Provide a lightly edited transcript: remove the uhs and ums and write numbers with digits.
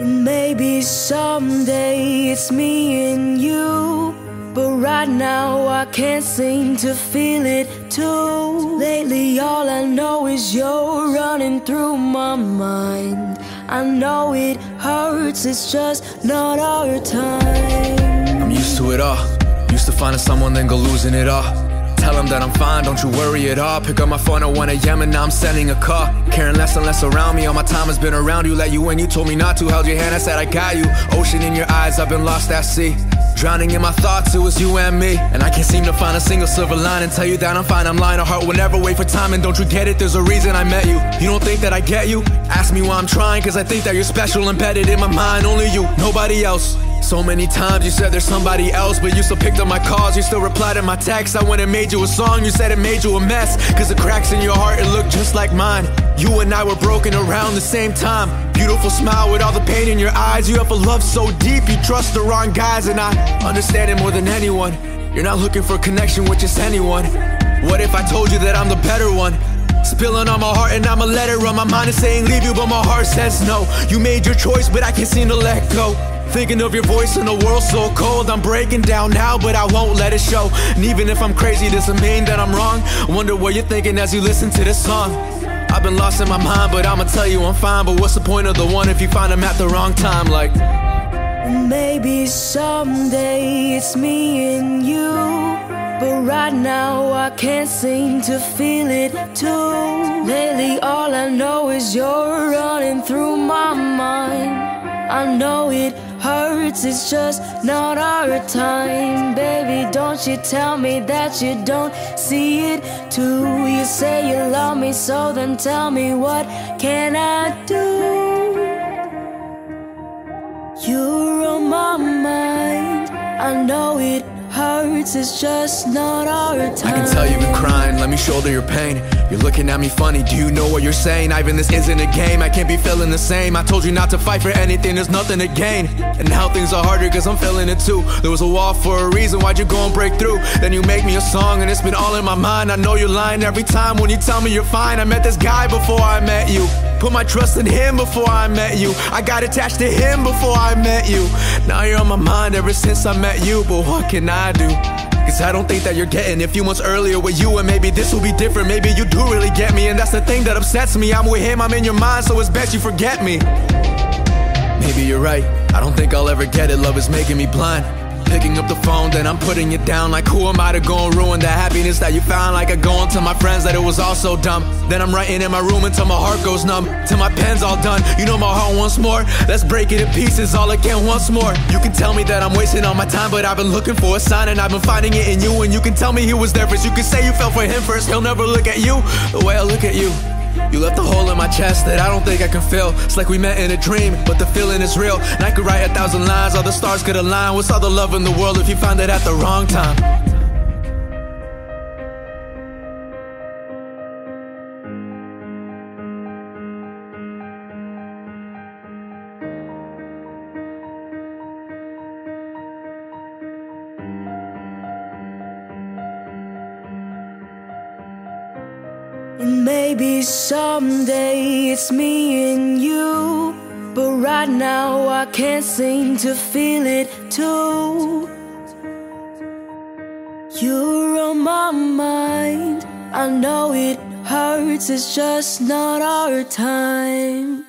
And maybe someday it's me and you, but right now I can't seem to feel it too. Lately all I know is you're running through my mind. I know it hurts, it's just not our time. I'm used to it all, used to finding someone then go losing it all. Tell them that I'm fine, don't you worry at all. Pick up my phone at 1 AM and now I'm sending a call. Caring less and less around me, all my time has been around you. Let you in, you told me not to, held your hand, I said I got you. Ocean in your eyes, I've been lost at sea. Drowning in my thoughts, it was you and me. And I can't seem to find a single silver line and tell you that I'm fine, I'm lying. A heart will never wait for time, and don't you get it, there's a reason I met you. You don't think that I get you? Ask me why I'm trying, cause I think that you're special, embedded in my mind. Only you, nobody else. So many times you said there's somebody else, but you still picked up my calls, you still replied to my texts. I went and made you a song, you said it made you a mess, cause the cracks in your heart, it looked just like mine. You and I were broken around the same time. Beautiful smile with all the pain in your eyes. You have a love so deep, you trust the wrong guys. And I understand it more than anyone. You're not looking for a connection with just anyone. What if I told you that I'm the better one? Spilling on my heart and I'ma let it run. My mind is saying leave you, but my heart says no. You made your choice, but I can't seem to let go. Thinking of your voice in a world so cold. I'm breaking down now, but I won't let it show. And even if I'm crazy, doesn't mean that I'm wrong. Wonder what you're thinking as you listen to this song. I've been lost in my mind, but I'ma tell you I'm fine. But what's the point of the one if you find him at the wrong time? Like, maybe someday it's me and you, but right now I can't seem to feel it too. Lately all I know is you're running through my mind. I know it hurts, it's just not our time. Baby, don't you tell me that you don't see it too. You say you love me, so then tell me what can I do? You're on my mind, I know it hurts, it's just not our time. I can tell you've been crying, let me shoulder your pain. You're looking at me funny, do you know what you're saying? Ivan, this isn't a game, I can't be feeling the same. I told you not to fight for anything, there's nothing to gain. And now things are harder cause I'm feeling it too. There was a wall for a reason, why'd you go and break through? Then you make me a song and it's been all in my mind. I know you're lying every time when you tell me you're fine. I met this guy before I met you, put my trust in him before I met you. I got attached to him before I met you. Now you're on my mind ever since I met you, but what can I do? Cause I don't think that you're getting a few months earlier with you, and maybe this will be different. Maybe you do really get me, and that's the thing that upsets me. I'm with him, I'm in your mind, so it's best you forget me. Maybe you're right, I don't think I'll ever get it. Love is making me blind. Picking up the phone, then I'm putting it down. Like who am I to go and ruin the happiness that you found? Like I go and tell my friends that it was all so dumb. Then I'm writing in my room until my heart goes numb, till my pen's all done. You know my heart wants more, let's break it in pieces all again once more. You can tell me that I'm wasting all my time, but I've been looking for a sign and I've been finding it in you. And you can tell me he was there first, you can say you fell for him first. He'll never look at you the way I look at you. You left a hole in my chest that I don't think I can fill. It's like we met in a dream, but the feeling is real. And I could write 1,000 lines, all the stars could align. What's all the love in the world if you found it at the wrong time? And maybe someday it's me and you, but right now I can't seem to feel it too. You're on my mind, I know it hurts, it's just not our time.